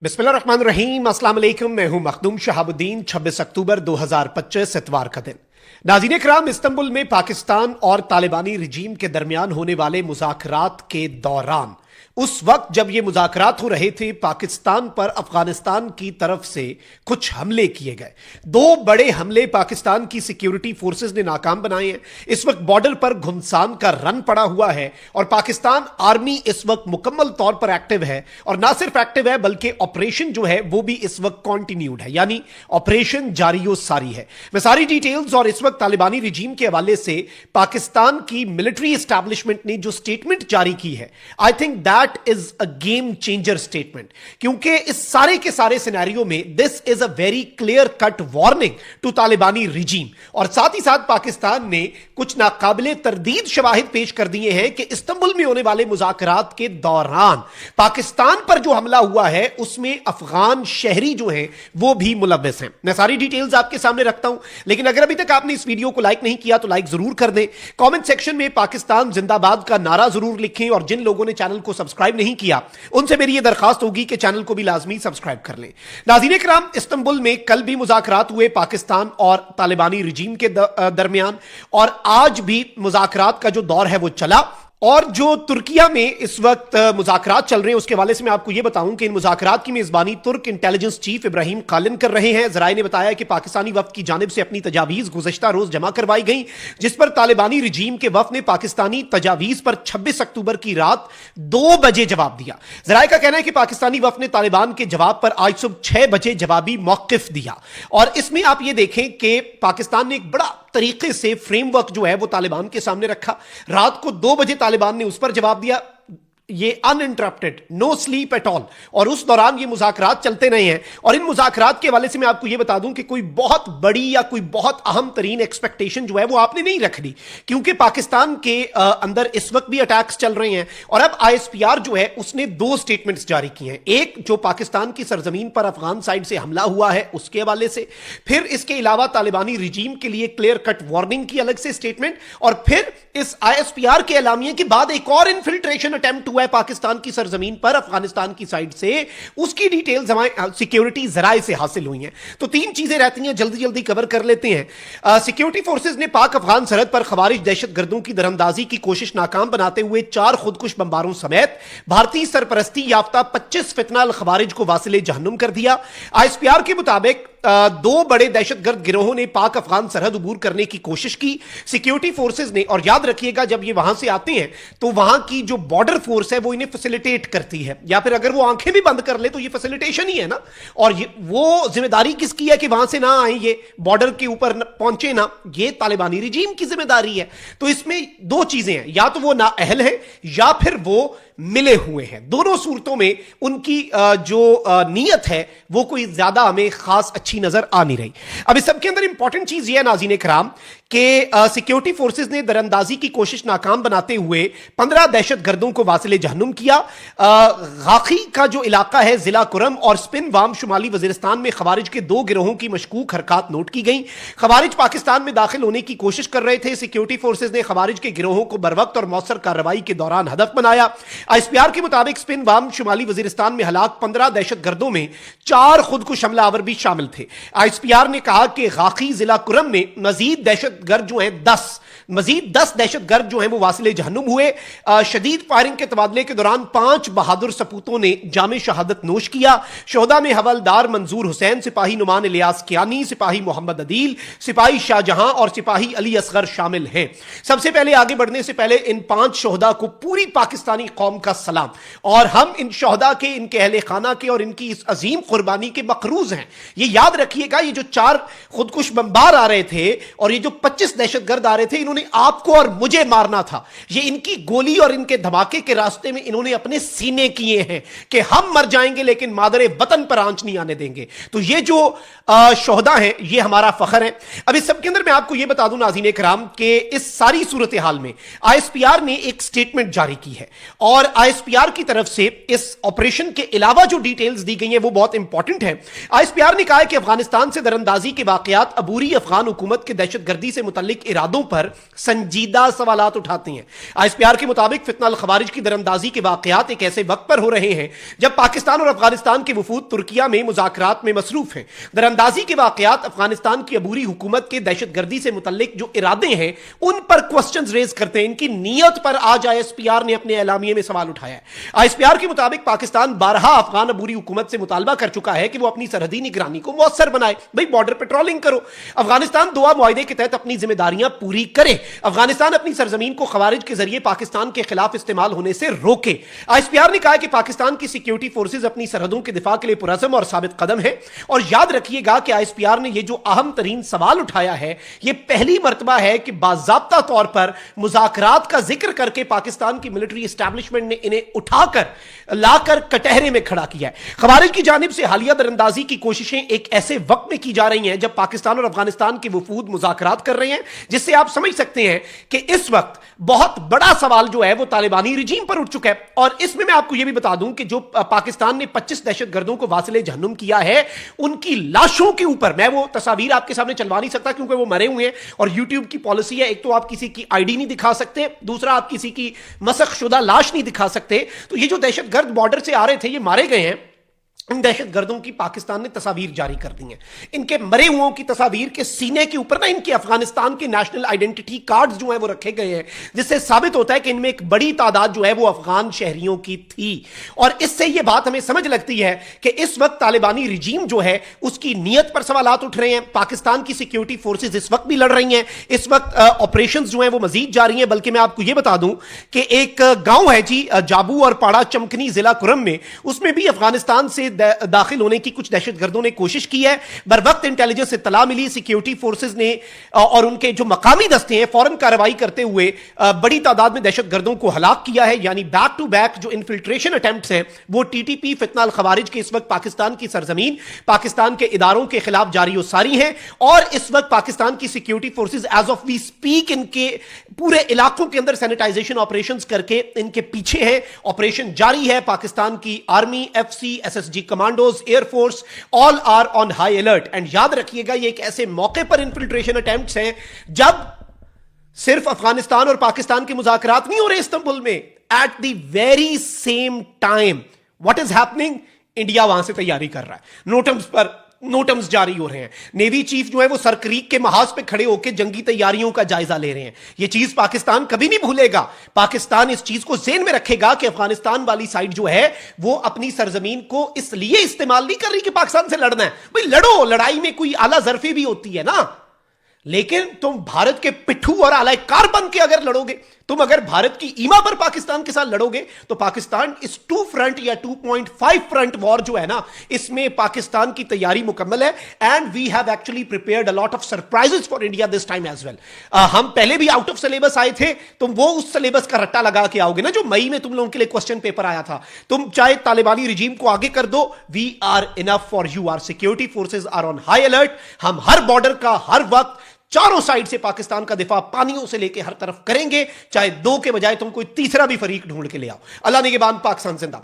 बिस्मिल्लाहिर्रहमानिर्रहीम, अस्सलाम वालेकुम। मैं हूं मखदूम शहाबुद्दीन। 26 अक्टूबर 2025 इतवार का दिन। नाज़रीन इकराम, इस्तांबुल में पाकिस्तान और तालिबानी रजीम के दरमियान होने वाले मुज़ाकरात के दौरान उस वक्त जब ये मुज़ाकरात हो रहे थे, पाकिस्तान पर अफगानिस्तान की तरफ से कुछ हमले किए गए। दो बड़े हमले पाकिस्तान की सिक्योरिटी फोर्सेस ने नाकाम बनाए हैं। इस वक्त बॉर्डर पर घुमसान का रन पड़ा हुआ है और पाकिस्तान आर्मी इस वक्त मुकम्मल तौर पर एक्टिव है, और ना सिर्फ एक्टिव है बल्कि ऑपरेशन जो है वो भी इस वक्त कॉन्टिन्यूड है, यानी ऑपरेशन जारी सारी है। मैं सारी डिटेल्स और इस वक्त तालिबानी रजीम के हवाले से पाकिस्तान की मिलिट्री एस्टैब्लिशमेंट ने जो स्टेटमेंट जारी की है, I think that is a game changer statement, क्योंकि इस सारे के सारे सिनेरियो में this is a very clear cut warning to तालिबानी रजीम। और साथ ही साथ पाकिस्तान ने कुछ नाकाबिले तरदीद शवाहिद पेश कर दिए हैं कि इस्तांबुल में होने वाले मुज़ाकरात के दौरान पाकिस्तान पर जो हमला हुआ है उसमें अफगान शहरी जो हैं वो भी मुलव्वस हैं। मैं सारी डिटेल्स आपके सामने रखता हूं, लेकिन अगर अभी तक आपने इस वीडियो को लाइक नहीं किया तो लाइक जरूर कर दें। कमेंट सेक्शन में पाकिस्तान जिंदाबाद का नारा जरूर लिखें, और जिन लोगों ने चैनल को सब्सक्राइब नहीं किया उनसे मेरी यह दरखास्त होगी कि चैनल को भी लाजमी सब्सक्राइब कर लें। नाज़रीन इकराम, इस्तांबुल में कल भी मुज़ाकरात हुए पाकिस्तान और तालिबानी रजीम के दरमियान, और आज भी मुज़ाकरात का जो दौर है वो चला। और जो तुर्किया में इस वक्त मुज़ाकरात चल रहे हैं उसके हवाले से मैं आपको यह बताऊं कि इन मुज़ाकरात की मेजबानी तुर्क इंटेलिजेंस चीफ इब्राहिम कालिन कर रहे हैं। ज़राए ने बताया कि पाकिस्तानी वफ्द की जानिब से अपनी तजावीज़ गुज़श्ता रोज जमा करवाई गई, जिस पर तालिबानी रजीम के वफ्द ने पाकिस्तानी तजावीज़ पर 26 अक्टूबर की रात 2 बजे जवाब दिया। ज़राए का कहना है कि पाकिस्तानी वफ्द ने तालिबान के जवाब पर आज सुबह 6 बजे जवाबी मौक़िफ़ दिया, और इसमें आप ये देखें कि पाकिस्तान ने एक बड़ा तरीके से फ्रेमवर्क जो है वो तालिबान के सामने रखा। रात को 2 बजे तालिबान ने उस पर जवाब दिया, ये uninterrupted, no sleep at all, और उस दौरान ये मुज़ाकरात चलते रहे हैं। और इन मुज़ाकरात के हवाले से मैं आपको ये बता दूं कि कोई बहुत बड़ी या कोई बहुत अहम तरीन एक्सपेक्टेशन जो है वो आपने नहीं रखनी, क्योंकि पाकिस्तान के अंदर इस वक्त भी अटैक्स चल रहे हैं। और अब ISPR जो है उसने 2 स्टेटमेंट्स जारी किए हैं, एक जो पाकिस्तान की सरजमीन पर अफगान साइड से हमला हुआ है उसके हवाले से, फिर इसके अलावा तालिबानी रजीम के लिए क्लियर कट वार्निंग की अलग से स्टेटमेंट, और फिर इस ISPR के एलामिये के बाद एक और इन्फिल्ट्रेशन अटेम्प्ट हुआ है पाकिस्तान की सरजमीन पर अफगानिस्तान की साइड से, उसकी डिटेल्स हमारे सिक्योरिटी जराए से हासिल हुई हैं। तो 3 चीजें रहती हैं, जल्दी जल्दी कवर कर लेते हैं। सिक्योरिटी फोर्सेस ने पाक अफगान सरहद पर खवारिज दहशतगर्दों की दरअंदाजी की कोशिश नाकाम बनाते हुए 4 खुदकुश बमबारों समेत भारतीय सरपरस्ती याफ्ता 25 फितना अल खवारिज को वासिले जहन्नुम कर दिया। ISPR के मुताबिक 2 बड़े दहशतगर्द गिरोहों ने पाक अफगान सरहद अबूर करने की कोशिश की। सिक्योरिटी फोर्सेस ने, और याद रखिएगा जब ये वहां से आते हैं तो वहां की जो बॉर्डर फोर्स है वो इन्हें फैसिलिटेट करती है, या फिर अगर वो आंखें भी बंद कर ले तो ये फैसिलिटेशन ही है ना। और ये वो जिम्मेदारी किसकी है कि वहां से ना आए, ये बॉर्डर के ऊपर पहुंचे ना, ये तालिबानी रजीम की जिम्मेदारी है। तो इसमें 2 चीजें हैं, या तो वो नाअहल है या फिर वो मिले हुए हैं। दोनों सूरतों में उनकी जो नीयत है वो कोई ज्यादा हमें खास अच्छी नजर आ नहीं रही। अब इस सबके अंदर इंपॉर्टेंट चीज ये है नाज़रीन इकराम कि सिक्योरिटी फोर्सेस ने दरअंदाजी की कोशिश नाकाम बनाते हुए 15 दहशतगर्दों को वासिले जहन्नुम किया। गाखी का जो इलाका है, जिला कुरम और स्पिन वाम शुमाली वजीरिस्तान में खवारिज के 2 गिरोहों की मशकूक हरकत नोट की गई। खवारिज पाकिस्तान में दाखिल होने की कोशिश कर रहे थे। सिक्योरिटी फोर्सेस ने खवारिज के गिरोहों को बरवक्त और मौसर कार्रवाई के दौरान हदफ बनाया। ISPR के मुताबिक स्पिन वाम शुमाली वजीरिस्तान में हलाक 15 दहशतगर्दों में 4 खुदकुश हमलावर भी शामिल थे। ISPR ने कहा कि गाखी जिला कुरम में मजीद दहशतगर्द जो हैं 10 दहशतगर्द जो हैं वो वासिले जहन्नुम हुए। शदीद फायरिंग के तबादले के दौरान 5 बहादुर सपूतों ने जामे शहादत नोश किया। शोहदा में हवलदार मंजूर हुसैन, सिपाही नुमान इलियास कियानी, सिपाही मोहम्मद अदील, सिपाही शाहजहां और सिपाही अली असगर शामिल हैं। सबसे पहले आगे बढ़ने से पहले इन 5 शोहदा को पूरी पाकिस्तानी कौम का सलाम, और हम इन शोहदा के, इनके अहले खाना के और इनकी इस अजीम कुर्बानी के मकरूज हैं। ये याद रखिएगा, ये जो 4 खुदकुश बमबार आ रहे थे और ये जो 25 दहशतगर्द आ रहे थे, इन्होंने आपको और मुझे मारना था। ये इनकी गोली और इनके धमाके के रास्ते में इन्होंने अपने सीने किए हैं कि हम मर जाएंगे लेकिन मादरे वतन पर आंच नहीं आने देंगे। तो ये जो शोहदा हैं ये हमारा फख्र है। अब इस सब के अंदर मैं आपको ये बता दूं नाज़रीन इकराम कि इस सारी सूरत हाल में ISPR ने एक स्टेटमेंट जारी की है, और ISPR की तरफ से इस ऑपरेशन के अलावा जो डिटेल्स दी गई हैं वो बहुत इंपॉर्टेंट है। ISPR ने कहा है कि अफगानिस्तान से दरअंदाजी के वाकयात अबूरी अफगान हुकूमत के दहशतगर्दी से मुतल्लिक इरादों पर संजीदा सवालात उठाते हैं। आईएसपीआर के मुताबिक फितना अल खवारिज की दरअंदाजी के वाकयात एक ऐसे वक्त पर हो रहे हैं जब पाकिस्तान और अफगानिस्तान के वफूद तुर्किया में मुज़ाकरात में मसरूफ हैं। दरअंदाजी के वाकयात अफगानिस्तान की अबूरी हुकूमत के दहशतगर्दी से मुतल्लिक जो इरादे हैं उन पर क्वेश्चन रेज करते हैं। इनकी नीयत पर आज आईएसपीआर ने अपने एलामिये में सवाल उठाया है। आईएसपीआर के मुताबिक पाकिस्तान 12 अफगान अबूरी हुकूमत से मुतालबा कर चुका है कि वो अपनी सरहदी निगरानी को मौसर बनाए। भाई बॉर्डर पेट्रोलिंग करो, अफगानिस्तान दोहा मुआहिदे के तहत अपनी जिम्मेदारियां पूरी करे, अफगानिस्तान अपनी सरजमीन को खवारिज के जरिए पाकिस्तान के खिलाफ इस्तेमाल होने से रोके। आईएसपीआर ने कहा कि पाकिस्तान की सिक्योरिटी फोर्सेज अपनी सरहदों के दिफा के लिए पुरअज़्म और साबित कदम है। और याद रखिएगा कि आईएसपीआर ने यह जो अहम तरीन सवाल उठाया है, यह पहली मर्तबा है कि बाज़ाब्ता तौर पर मुज़ाकरात का जिक्र करके पाकिस्तान की मिलिट्री एस्टैब्लिशमेंट ने इन्हें उठाकर लाकर कटहरे में खड़ा किया है। खवारिज की जानिब से हालिया दरअंदाजी की कोशिशें एक ऐसे वक्त में की जा रही हैं जब पाकिस्तान और अफगानिस्तान के वफूद मुज़ाकरात कर रहे हैं, जिससे आप समझ सकते हैं कि इस वक्त बहुत बड़ा सवाल जो है वो तालिबानी रिजीम पर उठ चुका है। और इसमें मैं आपको यह भी बता दूं कि जो पाकिस्तान ने 25 दहशतगर्दों को वासिले जहन्नुम किया है, उनकी लाशों के ऊपर मैं वो तस्वीर आपके सामने चलवा नहीं सकता क्योंकि वो मरे हुए हैं और यूट्यूब की पॉलिसी है, एक तो आप किसी की आईडी नहीं दिखा सकते, दूसरा आप किसी की मसख शुदा लाश नहीं दिखा सकते। तो ये जो दहशतगर्द बॉर्डर से आ रहे थे, ये मारे गए हैं। इन दहशतगर्दों की पाकिस्तान ने तस्वीर जारी कर दी है। इनके मरे हुओं की तस्वीर के सीने के ऊपर ना इनके अफगानिस्तान के नेशनल आइडेंटिटी कार्ड्स जो है वो रखे गए हैं, जिससे साबित होता है कि इनमें एक बड़ी तादाद जो है वो अफगान शहरियों की थी। और इससे ये बात हमें समझ लगती है कि इस वक्त तालिबानी रिजीम जो है उसकी नीयत पर सवालात उठ रहे हैं। पाकिस्तान की सिक्योरिटी फोर्सेज इस वक्त भी लड़ रही हैं, इस वक्त ऑपरेशंस जो है वो मजीद जारी हैं। बल्कि मैं आपको ये बता दूं कि एक गांव है जी जाबू और पाड़ा चमकनी जिला कुरम में, उसमें भी अफगानिस्तान से दाखिल होने की कुछ दहशतगर्दों ने कोशिश की है। बर वक्त इंटेलिजेंस से इत्तला मिली, सिक्योरिटी फोर्सेज ने और उनके जो मकामी दस्ते हैं फौरन कार्रवाई करते हुए बड़ी तादाद में दहशतगर्दों को हलाक किया है। यानी बैक टू बैक जो इन्फिल्ट्रेशन अटेम्प्ट्स हैं वो टीटीपी फितना अल खवारिज के इस वक्त पाकिस्तान की सरजमीन, पाकिस्तान के इदारों के खिलाफ जारी और सारी हैं। और इस वक्त पाकिस्तान की security forces as of we speak इनके पूरे इलाकों के अंदर सैनिटाइजेशन ऑपरेशंस करके इनके पीछे हैं। ऑपरेशन जारी है। पाकिस्तान की army, FC, SSG commandos, air force all are on high alert. And याद रखिएगा ये एक ऐसे मौके पर इन्फिल्ट्रेशन अटेम्प्ट्स हैं जब सिर्फ अफगानिस्तान और पाकिस्तान के मुज़ाकरात नहीं हो रहे इस्तांबुल में, at the very same time what is happening, India वहां से तैयारी कर रहा है। नोटम्स जारी हो रहे हैं। नेवी चीफ जो है वो सरक्रीक के महाज पे खड़े होकर जंगी तैयारियों का जायजा ले रहे हैं। ये चीज पाकिस्तान कभी नहीं भूलेगा। पाकिस्तान इस चीज को ज़हन में रखेगा कि अफगानिस्तान वाली साइड जो है वो अपनी सरजमीन को इसलिए इस्तेमाल नहीं कर रही कि पाकिस्तान से लड़ना है। भाई लड़ो, लड़ाई में कोई आला जरफी भी होती है ना, लेकिन तुम भारत के पिट्ठू और आलाकार बन के अगर लड़ोगे, तुम अगर भारत की ईमा पर पाकिस्तान के साथ लड़ोगे तो पाकिस्तान इस 2 फ्रंट या 2.5 फ्रंट वॉर जो है ना, इसमें पाकिस्तान की तैयारी मुकम्मल है। And we have actually prepared a lot of surprises for India this time as well. हम पहले भी आउट ऑफ सिलेबस आए थे, तुम वो उस सिलेबस का रट्टा लगा के आओगे ना जो मई में तुम लोगों के लिए क्वेश्चन पेपर आया था। तुम चाहे तालिबानी रिजीम को आगे कर दो, we are enough for you. Our security forces are on high alert. हम हर बॉर्डर का हर वक्त चारों साइड से पाकिस्तान का दिफा पानियों से लेकर हर तरफ करेंगे, चाहे 2 के बजाय तुम कोई तीसरा भी फरीक ढूंढ के ले आओ। अल्लाह निगहबान, पाकिस्तान जिंदाबाद।